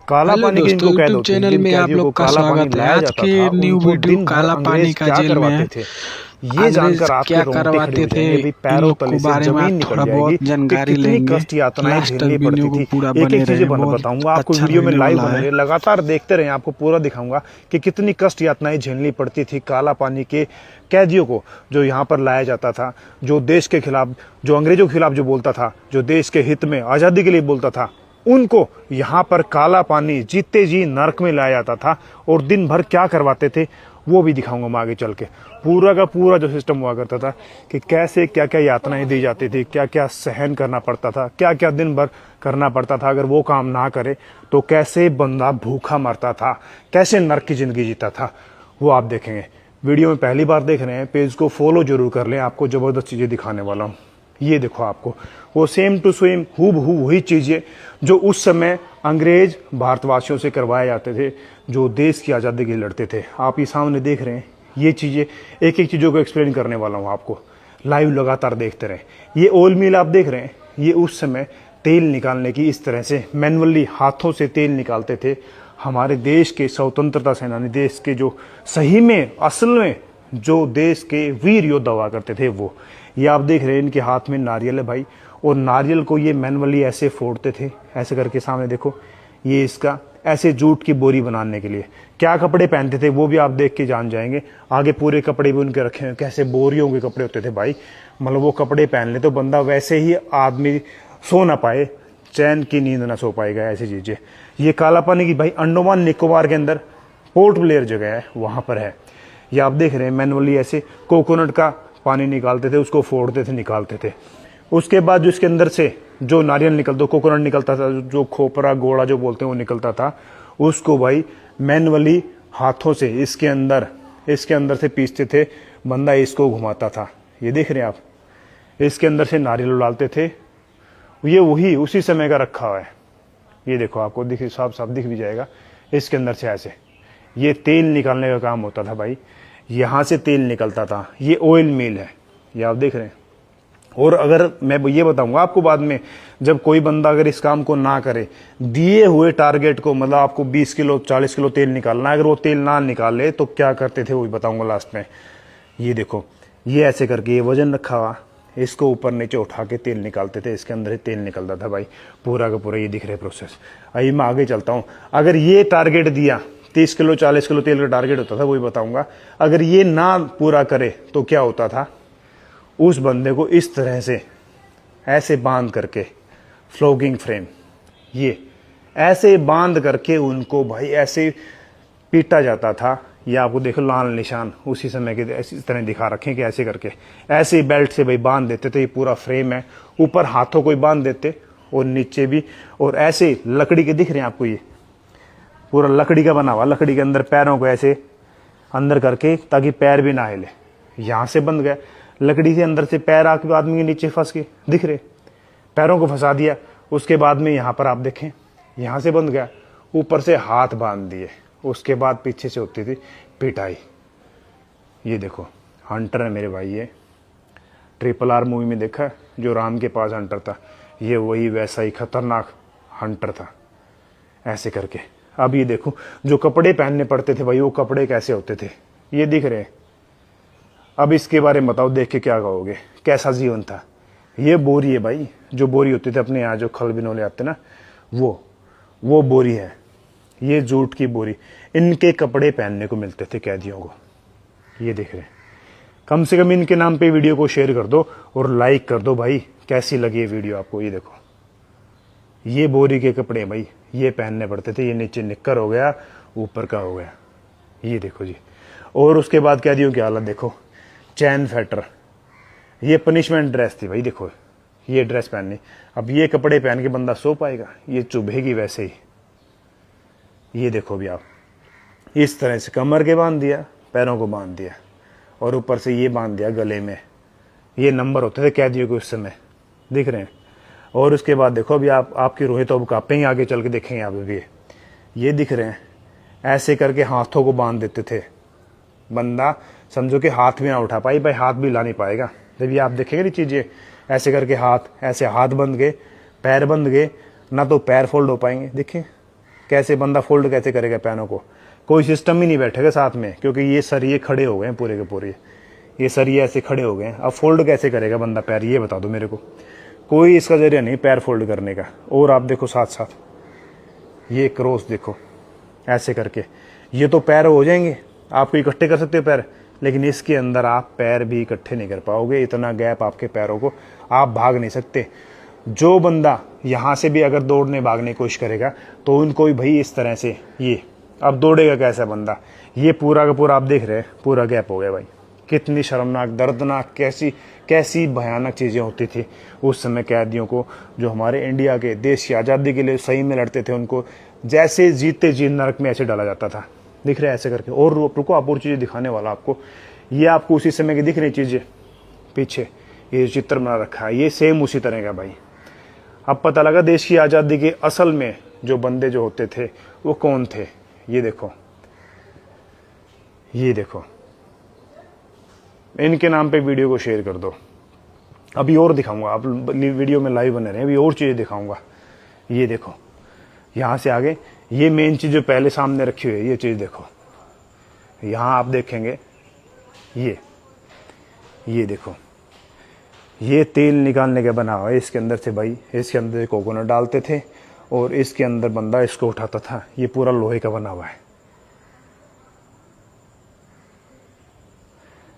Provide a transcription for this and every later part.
काला हेलो पानी की दोस्तों, इनको कैद यूट्यूब होती है। चैनल जिन में आप कैदियों को लोग का काला पानी स्वागत है। लाया आज जाता के था न्यू उनको वीडियो दिन भर काला पानी अंग्रेज का क्या जेल करवाते में थे, ये अंग्रेज जानकर आपके क्या रोंगटे खड़े करवाते हो थे जाएंगे भाई। इन पैरों लोग तले को से बारे में आज जमीन निकल थोड़ा बहुत जाएगी कि जानकारी कितनी लेंगे। कष्ट यातनाएं लास्ट तक झेलनी पड़ती वीडियो को थी। पूरा एक बने एक चीजें रहे, बहुत बताऊंगा आपको, अच्छा वीडियो में लगने लाइव वाला बने है। रहे, लगातार देखते रहे, आपको पूरा दिखाऊंगा कि कितनी कष्ट यातनाएं झेलनी पड़ती थी काला पानी के कैदियों को, जो यहाँ पर लाया जाता था, जो देश के खिलाफ, जो अंग्रेजों के खिलाफ जो बोलता था, जो देश के हित में आजादी के लिए बोलता था, उनको यहाँ पर काला पानी जीते जी नरक में लाया जाता था। और दिन भर क्या करवाते थे वो भी दिखाऊंगा मैं आगे चल के। पूरा का पूरा जो सिस्टम हुआ करता था कि कैसे क्या क्या यातनाएं दी जाती थी, क्या क्या सहन करना पड़ता था, क्या क्या दिन भर करना पड़ता था, अगर वो काम ना करे तो कैसे बंदा भूखा मरता था, कैसे नरक की जिंदगी जीता था, वो आप देखेंगे। वीडियो में पहली बार देख रहे हैं, पेज को फॉलो जरूर कर लें, आपको जबरदस्त चीजें दिखाने वाला हूँ। ये देखो, आपको वो सेम टू सेम हूबहू वही चीजें जो उस समय अंग्रेज भारतवासियों से करवाए जाते थे, जो देश की आज़ादी के लिए लड़ते थे। आप ये सामने देख रहे हैं, ये चीजें एक एक चीज़ों को एक्सप्लेन करने वाला हूँ आपको। लाइव लगातार देखते रहें। ये ऑयल मिल आप देख रहे हैं, ये उस समय तेल निकालने की इस तरह से मैनुअली हाथों से तेल निकालते थे हमारे देश के स्वतंत्रता सेनानी, देश के जो सही में असल में जो देश के वीर योद्धा हुआ करते थे वो। ये आप देख रहे हैं, इनके हाथ में नारियल है भाई, और नारियल को ये मैनुअली ऐसे फोड़ते थे, ऐसे करके। सामने देखो, ये इसका ऐसे जूट की बोरी बनाने के लिए क्या कपड़े पहनते थे वो भी आप देख के जान जाएंगे। आगे पूरे कपड़े भी उनके रखे हैं, कैसे बोरियों के कपड़े होते थे भाई। मतलब वो कपड़े पहन ले तो बंदा वैसे ही आदमी सो ना पाए, चैन की नींद ना सो पाएगा, ऐसी चीजें। ये काला पानी की भाई अंडमान निकोबार के अंदर पोर्ट ब्लेयर जगह है, वहां पर है। ये आप देख रहे हैं, मैनुअली ऐसे कोकोनट का पानी निकालते थे, उसको फोड़ते थे, निकालते थे। उसके बाद जो इसके अंदर से जो नारियल निकलता, कोकोनट निकलता था, जो खोपरा गोड़ा जो बोलते हैं वो निकलता था, उसको भाई मैनुअली हाथों से इसके अंदर से पीसते थे। बंदा इसको घुमाता था, ये देख रहे हैं आप, इसके अंदर से नारियल डालते थे। ये वही उसी समय का रखा हुआ है, ये देखो, आपको दिख साफ साफ दिख भी जाएगा। इसके अंदर से ऐसे ये तेल निकालने का काम होता था भाई, यहां से तेल निकलता था। ये ऑयल मिल है, ये आप देख रहे हैं। और अगर मैं ये बताऊंगा आपको बाद में, जब कोई बंदा अगर इस काम को ना करे, दिए हुए टारगेट को, मतलब आपको 20 किलो 40 किलो तेल निकालना है, अगर वो तेल ना निकाले तो क्या करते थे वो भी बताऊंगा लास्ट में। ये देखो, ये ऐसे करके ये वजन रखा हुआ, इसको ऊपर नीचे उठा के तेल निकालते थे, इसके अंदर ही तेल निकलता था भाई, पूरा का पूरा। ये दिख रहे प्रोसेस। आइए मैं आगे चलता हूँ। अगर ये टारगेट दिया, 30 किलो 40 किलो तेल का टारगेट होता था, वही बताऊंगा। अगर ये ना पूरा करे तो क्या होता था, उस बंदे को इस तरह से ऐसे बांध करके, फ्लोगिंग फ्रेम, ये ऐसे बांध करके उनको भाई ऐसे पीटा जाता था। ये आपको देखो लाल निशान उसी समय के इस तरह दिखा रखे कि ऐसे करके, ऐसे बेल्ट से भाई बांध देते थे। ये पूरा फ्रेम है, ऊपर हाथों को ही बांध देते और नीचे भी, और ऐसे लकड़ी के दिख रहे हैं आपको, ये पूरा लकड़ी का बना हुआ, लकड़ी के अंदर पैरों को ऐसे अंदर करके ताकि पैर भी ना हिले। यहां से बंद गया, लकड़ी के अंदर से पैर आके आदमी के नीचे फंस के दिख रहे, पैरों को फंसा दिया। उसके बाद में यहां पर आप देखें, यहां से बंद गया, ऊपर से हाथ बांध दिए। उसके बाद पीछे से होती थी पिटाई। ये देखो, हंटर है मेरे भाई, ये RRR मूवी में देखा है, जो राम के पास हंटर था, ये वही वैसा ही खतरनाक हंटर था, ऐसे करके। अब ये देखो, जो कपड़े पहनने पड़ते थे भाई, वो कपड़े कैसे होते थे, ये दिख रहे हैं। अब इसके बारे में बताओ, देख के क्या कहोगे, कैसा जीवन था। ये बोरी है भाई, जो बोरी होती थी अपने यहाँ जो खल बिनोले आते ना, वो बोरी है, ये जूट की बोरी। इनके कपड़े पहनने को मिलते थे कैदियों को, ये देख रहे हैं। कम से कम इनके नाम पे वीडियो को शेयर कर दो और लाइक कर दो भाई, कैसी लगी ये वीडियो आपको। ये देखो, ये बोरी के कपड़े भाई, ये पहनने पड़ते थे। ये नीचे निक्कर हो गया, ऊपर का हो गया, ये देखो जी। और उसके बाद कैदियों की हालत देखो, चैन फेटर, ये पनिशमेंट ड्रेस थी भाई। देखो, ये ड्रेस पहननी, अब ये कपड़े पहन के बंदा सो पाएगा, ये चुभेगी वैसे ही। ये देखो भी आप, इस तरह से कमर के बांध दिया, पैरों को बांध दिया, और ऊपर से ये बांध दिया गले में। ये नंबर होते थे कैदियों के उस समय, दिख रहे हैं। और उसके बाद देखो, अभी आपकी रूहें तो अब कांपेंगे, आगे चल के देखेंगे आप भी। ये दिख रहे हैं, ऐसे करके हाथों को बांध देते थे। बंदा समझो कि हाथ भी ना उठा पाई भाई, हाथ भी ला नहीं पाएगा। जब ये आप देखेंगे ना चीजें, ऐसे करके हाथ, ऐसे हाथ बंद गए, पैर बंद गए, ना तो पैर फोल्ड हो पाएंगे। देखिए, कैसे बंदा फोल्ड कैसे करेगा पैनों को, कोई सिस्टम ही नहीं बैठेगा साथ में, क्योंकि ये सरिये खड़े हो गए हैं पूरे के पूरे, ये सरिये ऐसे खड़े हो गए हैं। अब फोल्ड कैसे करेगा बंदा पैर, ये बता दो मेरे को, कोई इसका जरिया नहीं पैर फोल्ड करने का। और आप देखो साथ साथ ये क्रॉस देखो ऐसे करके, ये तो पैर हो जाएंगे, आपको इकट्ठे कर सकते हो पैर, लेकिन इसके अंदर आप पैर भी इकट्ठे नहीं कर पाओगे, इतना गैप आपके पैरों को, आप भाग नहीं सकते। जो बंदा यहाँ से भी अगर दौड़ने भागने की कोशिश करेगा तो उनको भी भाई इस तरह से, ये अब दौड़ेगा कैसा बंदा, ये पूरा का पूरा आप देख रहे हैं पूरा गैप हो गया भाई। कितनी शर्मनाक, दर्दनाक, कैसी कैसी भयानक चीज़ें होती थी उस समय कैदियों को, जो हमारे इंडिया के देश की आज़ादी के लिए सही में लड़ते थे, उनको जैसे जीते जी नरक में ऐसे डाला जाता था। दिख रहा है ऐसे करके। और रुको, आप और चीज़ें दिखाने वाला आपको, ये आपको उसी समय की दिख रही चीज़ें पीछे, ये चित्र बना रखा है, ये सेम उसी तरह का भाई। अब पता लगा देश की आज़ादी के असल में जो बंदे जो होते थे वो कौन थे। ये देखो, ये देखो, इनके नाम पे वीडियो को शेयर कर दो। अभी और दिखाऊंगा, आप वीडियो में लाइव बने रहे, अभी और चीज़ें दिखाऊंगा। ये देखो, यहाँ से आगे ये मेन चीज़ जो पहले सामने रखी हुई है, ये चीज़ देखो, यहाँ आप देखेंगे ये देखो, ये तेल निकालने का बना हुआ है इसके अंदर से भाई। इसके अंदर कोकोनट डालते थे और इसके अंदर बंदा इसको उठाता था। ये पूरा लोहे का बना हुआ है,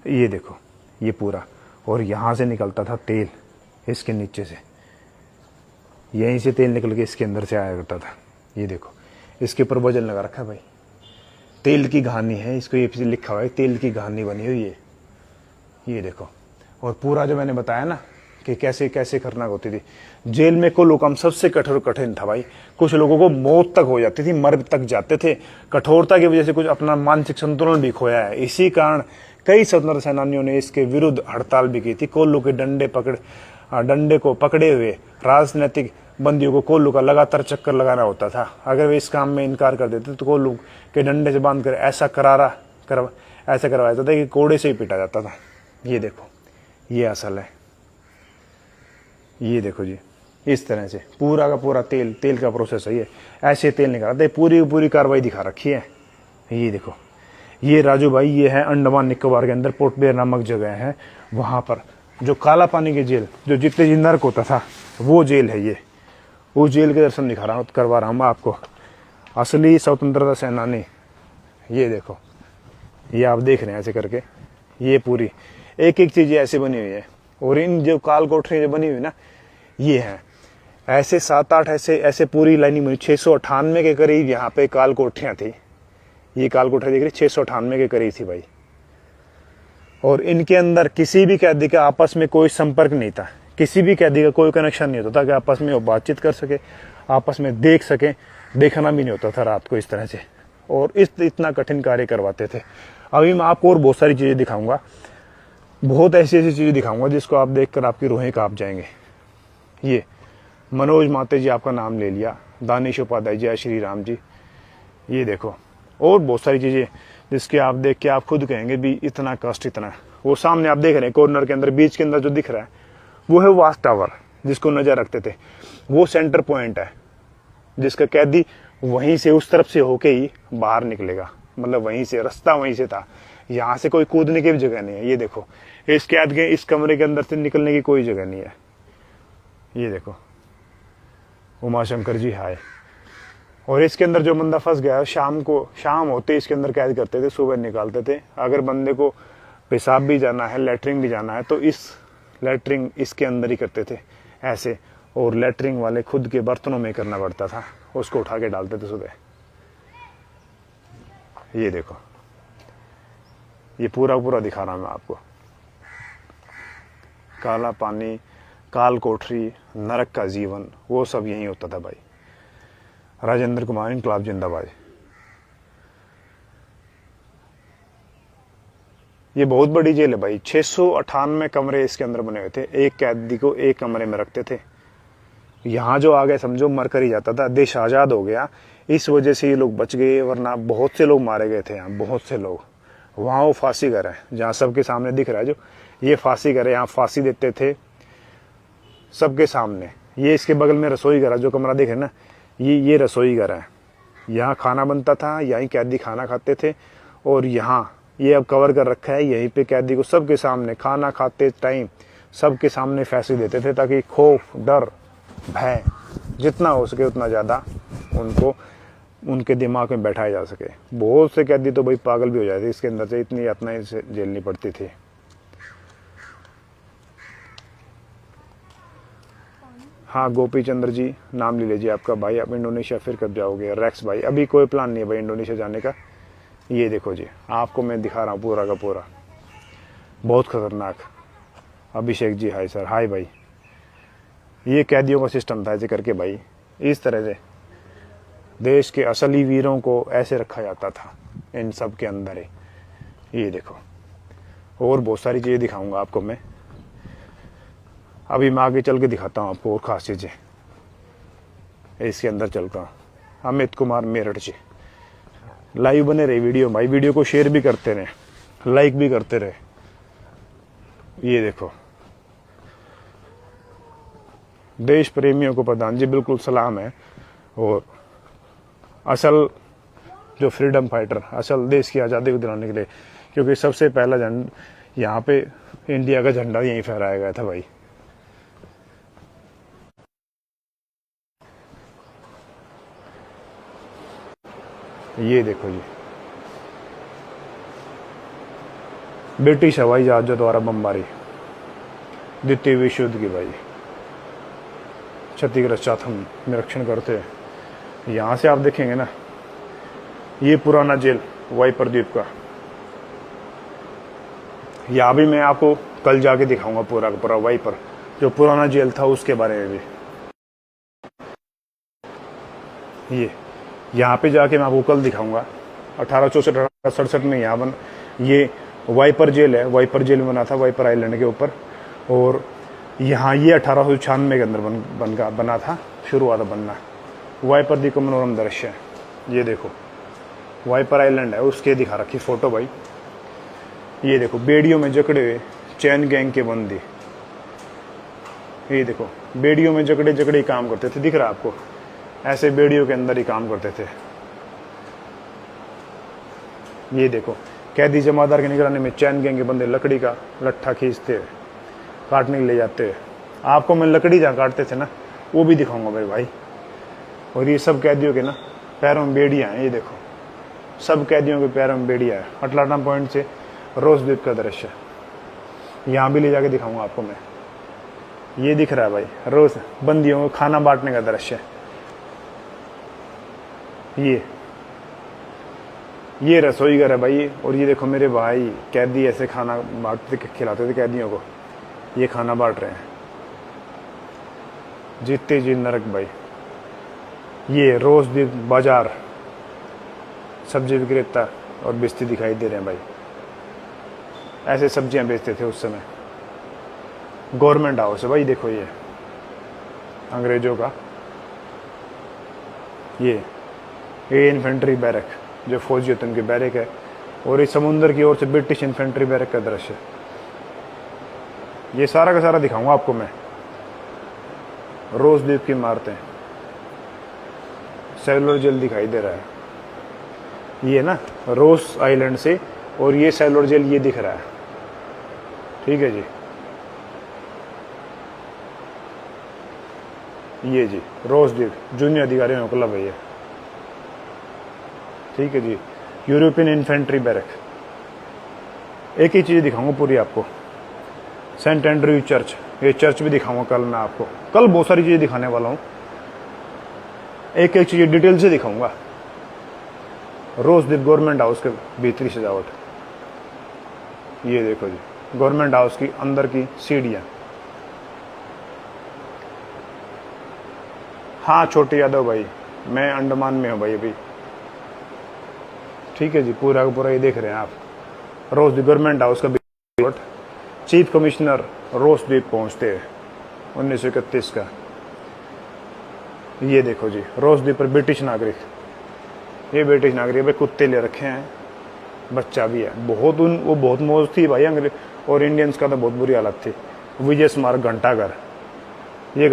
ये देखो, ये पूरा। और यहाँ से निकलता था तेल इसके नीचे से, यहीं से तेल निकल के इसके अंदर से आया करता था। ये देखो, इसके ऊपर वजन लगा रखा है भाई, तेल की घानी है, इसको ये लिखा हुआ है तेल की घानी बनी हुई है। ये देखो, और पूरा जो मैंने बताया ना कि कैसे कैसे खतरनाक होती थी जेल में, को लोग हम सबसे कठिन था भाई। कुछ लोगों को मौत तक हो जाती थी, मर तक जाते थे। कठोरता की वजह से कुछ अपना मानसिक संतुलन भी खोया है। इसी कारण कई स्वतंत्रता सेनानियों ने इसके विरुद्ध हड़ताल भी की थी। कोल्लू के डंडे को पकड़े हुए राजनीतिक बंदियों को कोल्लू का लगातार चक्कर लगाना होता था। अगर वे इस काम में इनकार कर देते तो कोल्लू के डंडे से बांध कर ऐसा करवाया जाता था कि कोड़े से ही पीटा जाता था। ये देखो, ये असल है, ये देखो जी, इस तरह से पूरा का पूरा तेल का प्रोसेस है। ये ऐसे तेल निकालते हैं, पूरी कार्रवाई दिखा रखी है। ये देखो, ये राजू भाई, ये है अंडमान निकोबार के अंदर पोर्ट ब्लेयर नामक जगह है, वहाँ पर जो काला पानी की जेल, जो जितने जी नर्क होता था, वो जेल है। ये उस जेल के दर्शन करवा रहा हूँ आपको। असली स्वतंत्रता सेनानी, ये देखो, ये आप देख रहे हैं ऐसे करके, ये पूरी एक एक चीज़ ऐसे बनी हुई है। और इन जो काल कोठरी जो बनी हुई ना, ये है ऐसे 7-8 ऐसे पूरी लाइनिंग बनी। 698 के करीब यहाँ पे काल कोठरियाँ थी। ये काल कोठरी देख रही, 698 के करीब थी भाई। और इनके अंदर किसी भी कैदी का आपस में कोई संपर्क नहीं था, किसी भी कैदी का कोई कनेक्शन नहीं होता था कि आपस में वो बातचीत कर सके, आपस में देख सके। देखना भी नहीं होता था रात को इस तरह से। और इतना कठिन कार्य करवाते थे। अभी मैं आपको और बहुत सारी चीज़ें दिखाऊंगा, बहुत ऐसी चीज़ें दिखाऊंगा जिसको आप देखकर आपकी रूहें कांप जाएंगे। ये मनोज माते जी, आपका नाम ले लिया, दानिश उपाध्याय, जय श्री राम जी। ये देखो, और बहुत सारी चीज़ें जिसके आप देख के आप खुद कहेंगे भी इतना कष्ट, इतना। वो सामने आप देख रहे हैं कॉर्नर के अंदर बीच के अंदर जो दिख रहा है वो है वाच टावर, जिसको नजर रखते थे। वो सेंटर पॉइंट है जिसका कैदी वहीं से उस तरफ से होके ही बाहर निकलेगा, मतलब वहीं से रास्ता वहीं से था। यहाँ से कोई कूदने की भी जगह नहीं है। ये देखो, इस कैद के इस कमरे के अंदर से निकलने की कोई जगह नहीं है। ये देखो, उमाशंकर जी हाय। और इसके अंदर जो बंदा फंस गया, शाम होते इसके अंदर कैद करते थे, सुबह निकालते थे। अगर बंदे को पेशाब भी जाना है, लेटरिन भी जाना है, तो इस लेटरिन इसके अंदर ही करते थे ऐसे। और लेटरिन वाले खुद के बर्तनों में करना पड़ता था, उसको उठा के डालते थे सुबह। ये देखो, ये पूरा दिखा रहा हूं मैं आपको। काला पानी, काल कोठरी, नरक का जीवन, वो सब यही होता था भाई। राजेंद्र कुमार इनकलाब जिंदाबाद। ये बहुत बड़ी जेल है भाई। 698 कमरे इसके अंदर बने हुए थे। एक कैदी को एक कमरे में रखते थे। यहाँ जो आ गए समझो मर कर ही जाता था। देश आज़ाद हो गया, इस वजह से ये लोग बच गए, वरना बहुत से लोग मारे गए थे यहाँ, बहुत से लोग। वहाँ वो फांसी घर है, जहाँ सबके सामने दिख रहा है जो, ये फांसी घर है। यहाँ फांसी देते थे सबके सामने। ये इसके बगल में रसोई घर है, जो कमरा देख रहे हैं ना, ये रसोई घर है। यहाँ खाना बनता था, यहीं कैदी खाना खाते थे, और यहाँ ये अब कवर कर रखा है, यहीं पे कैदी को सबके सामने खाना खाते टाइम सबके सामने फैसले देते थे, ताकि खौफ, डर, भय जितना हो सके उतना ज़्यादा उनको उनके दिमाग में बैठाया जा सके। बहुत से कैदी तो भाई पागल भी हो जाते इसके अंदर से, इतनी यातनाएं झेलनी पड़ती थी। हाँ गोपी चंद्र जी, नाम ले लीजिए आपका भाई। आप इंडोनेशिया फिर कब जाओगे? रैक्स भाई, अभी कोई प्लान नहीं है भाई इंडोनेशिया जाने का। ये देखो जी, आपको मैं दिखा रहा हूँ पूरा का पूरा, बहुत खतरनाक। अभिषेक जी हाय सर, हाय भाई। ये कैदियों का सिस्टम था ऐसे करके भाई, इस तरह से देश के असली वीरों को ऐसे रखा जाता था इन सब के अंदर ही। ये देखो, और बहुत सारी चीज़ें दिखाऊंगा आपको मैं, अभी मैं आगे चल के दिखाता हूँ आपको और खास चीज़ें इसके अंदर चलता हूँ। अमित कुमार मेरठ जी, लाइव बने रहे वीडियो भाई, वीडियो को शेयर भी करते रहे, लाइक भी करते रहे। ये देखो, देश प्रेमियों को प्रधान जी बिल्कुल सलाम है। और असल जो फ्रीडम फाइटर, असल देश की आज़ादी को दिलाने के लिए, क्योंकि सबसे पहला झंडा यहाँ पे इंडिया का झंडा यहीं फहराया गया था भाई। ये देखो जी, ब्रिटिश हवाई जहाजों द्वारा बमबारी द्वितीय विश्व युद्ध की भाई, क्षतिग्रस्त चाथम निरीक्षण करते हैं। यहाँ से आप देखेंगे ना, ये पुराना जेल वाइपर द्वीप का, यहाँ भी मैं आपको कल जाके दिखाऊंगा पूरा का पूरा वाइपर, जो पुराना जेल था उसके बारे में भी। ये यहाँ पे जाके मैं आपको कल दिखाऊंगा। 1864-67 में यहाँ ये वाइपर जेल है, वाइपर जेल बना था वाइपर आइलैंड के ऊपर। और यहाँ ये 1896 के अंदर बना था, शुरू हुआ था बनना। वाइपर द्वीप का मनोरम दृश्य है। ये देखो वाइपर आइलैंड है, उसके दिखा रखी फोटो भाई। ये देखो बेड़ियों में जकड़े हुए चैन गैंग के बंदी, ये देखो बेड़ियों में जकड़े जकड़े काम करते थे, दिख रहा है आपको? ऐसे बेड़ियों के अंदर ही काम करते थे। ये देखो कैदी जमादार की निगरानी में चैन गैंग के बंदे लकड़ी का लट्ठा खींचते हुए काटने के ले जाते हुए। आपको मैं लकड़ी जहाँ काटते थे ना वो भी दिखाऊंगा मेरे भाई। और ये सब कैदियों के ना पैरों में बेड़ियाँ हैं, ये देखो सब कैदियों के पैरों में बेड़ियाँ है। अटलांटा पॉइंट से रोज द्वीप का दृश्य, यहाँ भी ले जाके दिखाऊंगा आपको मैं। ये दिख रहा है भाई रोज बंदियों को खाना बांटने का दृश्य। ये रसोई घर है भाई। और ये देखो मेरे भाई कैदी ऐसे खाना बांटते खिलाते थे कैदियों को, ये खाना बांट रहे हैं। जीते जी नरक भाई। ये रोज द्वीप बाजार, सब्जी विक्रेता और बेचते दिखाई दे रहे हैं भाई। ऐसे सब्जियां बेचते थे उस समय। गवर्नमेंट हाउस है भाई, देखो ये अंग्रेजों का। ये इन्फेंट्री बैरक, जो फौजी होते हैं उनकी बैरक है। और इस समुद्र की ओर से ब्रिटिश इन्फेंट्री बैरक का दृश्य। ये सारा का सारा दिखाऊंगा आपको मैं। रोज द्वीप की इमारतें, सेलुलर जेल दिखाई दे रहा है ये ना रोज आइलैंड से, और ये सेलुलर जेल ये दिख रहा है, ठीक है जी। ये जी रोज द्वीप जूनियर अधिकारियों का क्लब है ये, ठीक है जी। European infantry barrack. एक ही चीज़ दिखाऊंगा पूरी आपको, सेंट एंड्रयू चर्च, ये चर्च भी दिखाऊंगा कल मैं आपको। कल बहुत सारी चीज़ें दिखाने वाला हूँ, एक एक चीज़ डिटेल से दिखाऊंगा। रोज द्वीप गवर्नमेंट हाउस के भीतरी सजावट, ये देखो जी गवर्नमेंट हाउस की अंदर की सीढ़ियाँ। हाँ छोटे यादव भाई, मैं अंडमान में हूँ भाई अभी, ठीक है जी। पूरा का पूरा ये देख रहे हैं आप, रोज द्वीप गवर्नमेंट हाउस का चीफ कमिश्नर रोज द्वीप पहुँचते हैं 1931 का। ये देखो जी रोज द्वीप पर ब्रिटिश नागरिक, ये ब्रिटिश नागरिक भाई कुत्ते ले रखे हैं, बच्चा भी है। वो बहुत मौज थी भाई अंग्रेज और इंडियंस का तो बहुत बुरी हालत थी। विजय स्मारक घंटाघर, ये